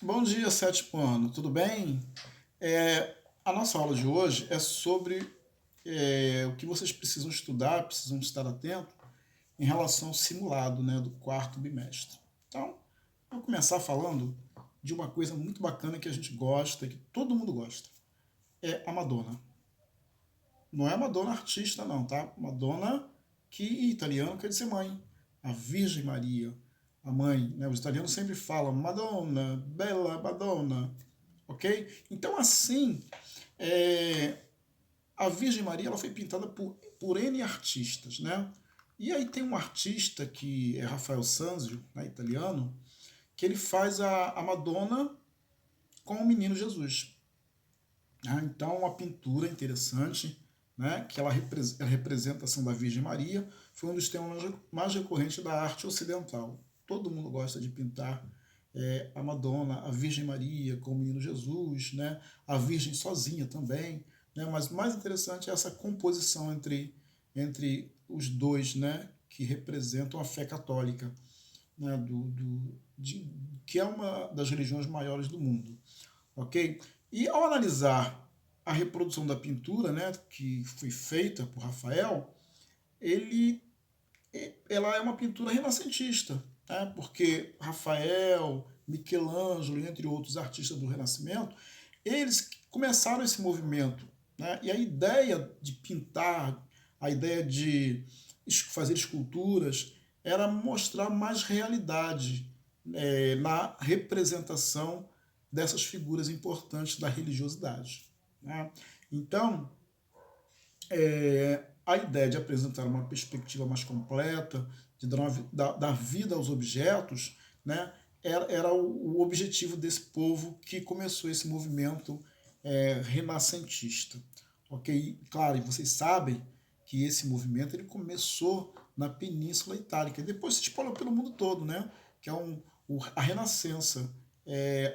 Bom dia, sétimo ano, tudo bem? A nossa aula de hoje é sobre o que vocês precisam estudar, precisam estar atentos em relação ao simulado, né, do quarto bimestre. Então, vou começar falando de uma coisa muito bacana que a gente gosta, que todo mundo gosta. É a Madonna. Não é a Madonna artista, não, tá? Madonna que em italiano quer dizer mãe. A Virgem Maria, a mãe, né? Os italianos sempre falam Madonna, Bella Madonna, ok? Então, assim, é, a Virgem Maria ela foi pintada por N artistas, né? E aí tem um artista que é Rafael Sanzio, né, italiano, que ele faz a Madonna com o menino Jesus. Então, uma pintura interessante, né, que a representação da Virgem Maria foi um dos temas mais recorrentes da arte ocidental. Todo mundo gosta de pintar a Madonna, a Virgem Maria com o menino Jesus, né, a Virgem sozinha também, né, mas mais interessante é essa composição entre os dois, né, que representam a fé católica, né, que é uma das religiões maiores do mundo, ok? E ao analisar a reprodução da pintura, né, que foi feita por Rafael, ele, ela é uma pintura renascentista, né, porque Rafael, Michelangelo, entre outros artistas do Renascimento, eles começaram esse movimento, né, e a ideia de pintar, a ideia de fazer esculturas, era mostrar mais realidade na representação dessas figuras importantes da religiosidade, né? Então, a ideia de apresentar uma perspectiva mais completa, de dar vida aos objetos, né, era o objetivo desse povo que começou esse movimento renascentista. Ok? Claro, e vocês sabem que esse movimento ele começou na Península Itálica e depois se espalhou pelo mundo todo, né? Que é a Renascença,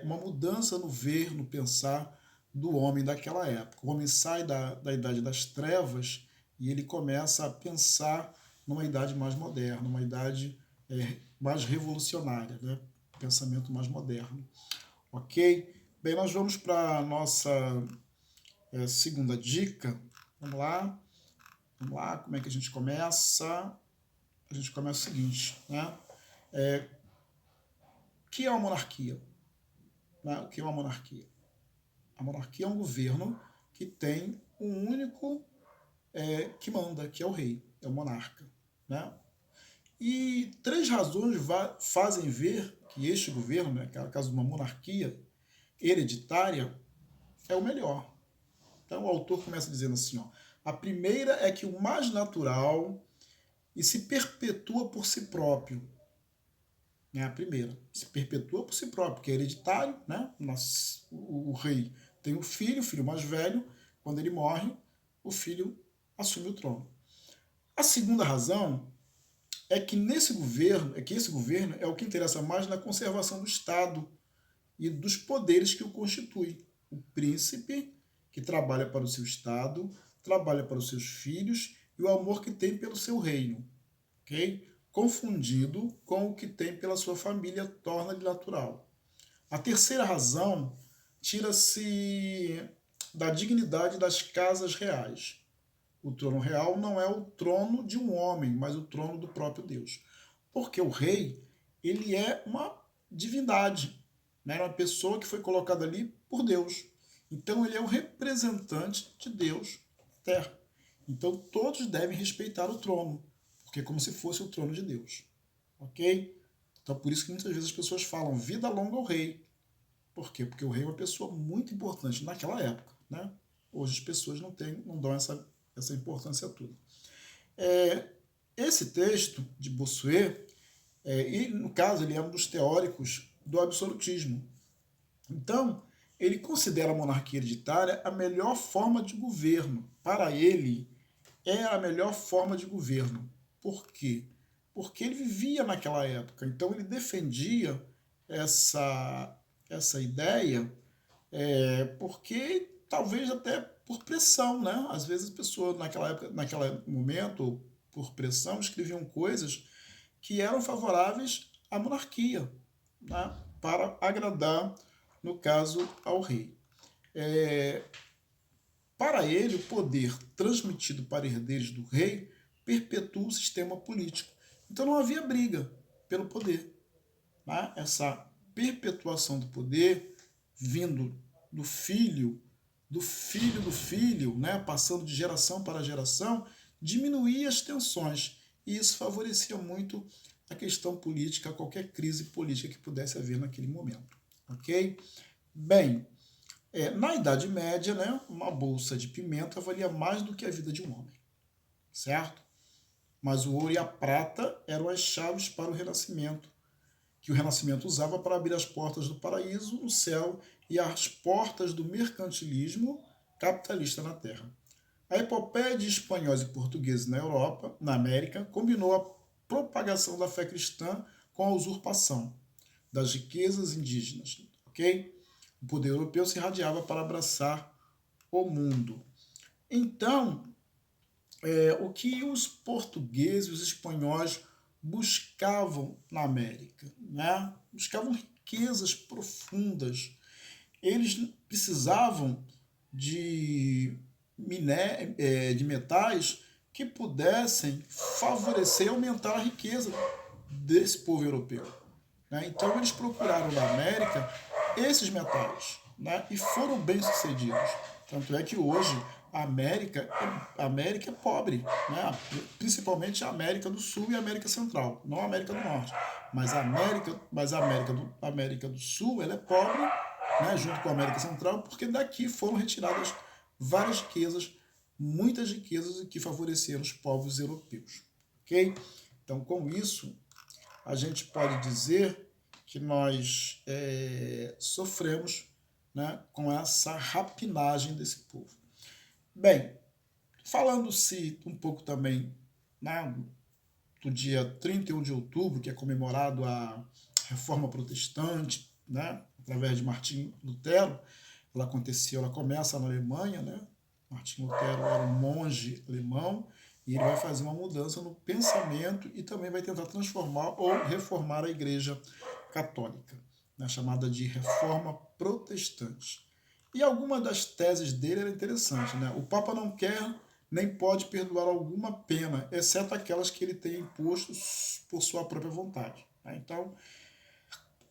uma mudança no ver, no pensar do homem daquela época. O homem sai da idade das trevas e ele começa a pensar numa idade mais moderna, uma idade mais revolucionária, né? Pensamento mais moderno. Ok? Bem, nós vamos para a nossa segunda dica. Vamos lá. Vamos lá, como é que a gente começa? A gente começa o seguinte, né? O que é uma monarquia? Né? O que é uma monarquia? A monarquia é um governo que tem um único que manda, que é o rei, é o monarca. Né? E três razões fazem ver que este governo, né, que é o caso de uma monarquia hereditária, é o melhor. Então o autor começa dizendo assim, ó, a primeira é que o mais natural e se perpetua por si próprio. É a primeira, se perpetua por si próprio, porque é hereditário, né? O rei tem um filho, o filho mais velho, quando ele morre, o filho assume o trono. A segunda razão é que esse governo é o que interessa mais na conservação do Estado e dos poderes que o constituem. O príncipe, que trabalha para o seu Estado, trabalha para os seus filhos e o amor que tem pelo seu reino, ok? Confundido com o que tem pela sua família torna-lhe natural. A terceira razão tira-se da dignidade das casas reais. O trono real não é o trono de um homem, mas o trono do próprio Deus. Porque o rei, ele é uma divindade, né? Uma pessoa que foi colocada ali por Deus. Então ele é o representante de Deus na terra. Então todos devem respeitar o trono, porque é como se fosse o trono de Deus. Ok? Então por isso que muitas vezes as pessoas falam vida longa ao rei. Por quê? Porque o rei é uma pessoa muito importante naquela época. Né? Hoje as pessoas não dão essa importância toda. Esse texto de Bossuet, e no caso ele é um dos teóricos do absolutismo. Então, ele considera a monarquia hereditária a melhor forma de governo. Para ele, é a melhor forma de governo. Por quê? Porque ele vivia naquela época. Então, ele defendia essa ideia porque talvez até por pressão, né? Às vezes as pessoas naquela época, naquele momento, por pressão, escreviam coisas que eram favoráveis à monarquia, né? Para agradar no caso, ao rei. Para ele, o poder transmitido para herdeiros do rei perpetua o sistema político. Então não havia briga pelo poder. Né? Essa perpetuação do poder vindo do filho, do filho, né? Passando de geração para geração, diminuía as tensões. E isso favorecia muito a questão política, qualquer crise política que pudesse haver naquele momento. Ok? Bem, na Idade Média, né, uma bolsa de pimenta valia mais do que a vida de um homem, certo? Mas o ouro e a prata eram as chaves para o Renascimento, que o Renascimento usava para abrir as portas do paraíso, o céu e as portas do mercantilismo capitalista na Terra. A epopeia de espanhóis e portugueses na Europa, na América, combinou a propagação da fé cristã com a usurpação das riquezas indígenas, ok? O poder europeu se irradiava para abraçar o mundo. Então, o que os portugueses e os espanhóis buscavam na América? Né? Buscavam riquezas profundas. Eles precisavam de metais que pudessem favorecer e aumentar a riqueza desse povo europeu. Né? Então, eles procuraram na América esses metais, né? E foram bem-sucedidos. Tanto é que hoje a América é pobre, né? Principalmente a América do Sul e a América Central, não a América do Norte. Mas a América do Sul ela é pobre, né? Junto com a América Central, porque daqui foram retiradas várias riquezas, muitas riquezas que favoreceram os povos europeus. Ok? Então, com isso, a gente pode dizer que nós sofremos, né, com essa rapinagem desse povo. Bem, falando-se um pouco também, né, do dia 31 de outubro, que é comemorado a Reforma Protestante, né, através de Martim Lutero, ela começa na Alemanha, né? Martim Lutero era um monge alemão e ele vai fazer uma mudança no pensamento e também vai tentar transformar ou reformar a Igreja Católica, né, chamada de Reforma Protestante. E alguma das teses dele era interessante, né? O Papa não quer nem pode perdoar alguma pena, exceto aquelas que ele tem imposto por sua própria vontade. Né? Então,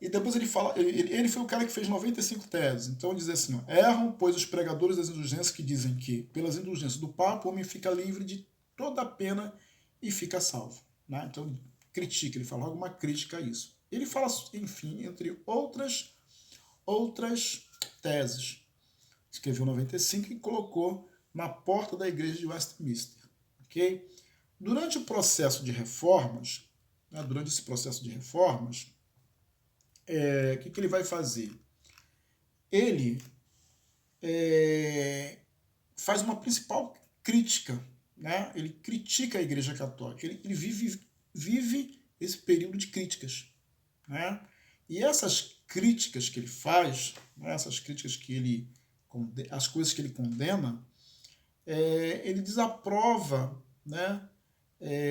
e depois ele fala, ele foi o cara que fez 95 teses. Então ele diz assim, ó, erram, pois os pregadores das indulgências que dizem que, pelas indulgências do Papa, o homem fica livre de toda a pena e fica salvo. Né? Então critica, ele fala alguma crítica a isso. Ele fala, enfim, entre outras teses. Escreveu 95 e colocou na porta da igreja de Westminster. Okay? Durante o processo de reformas, né, durante esse processo de reformas, o que ele vai fazer? Ele faz uma principal crítica, né? Ele critica a Igreja Católica, ele vive esse período de críticas. Né? E essas críticas que ele faz, né, essas críticas que ele, as coisas que ele condena, ele desaprova, né,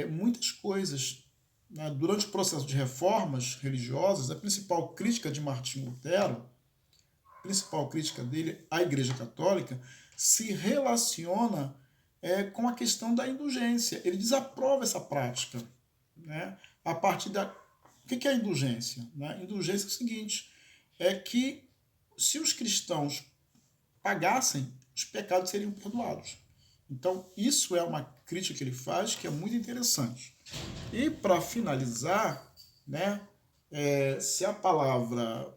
muitas coisas. Durante o processo de reformas religiosas, a principal crítica de Martim Lutero, a principal crítica dele à Igreja Católica, se relaciona com a questão da indulgência. Ele desaprova essa prática. Né? A partir da... O que é a indulgência? A indulgência é o seguinte, é que se os cristãos pagassem, os pecados seriam perdoados. Então, isso é uma crítica que ele faz que é muito interessante. E, para finalizar, né, se a palavra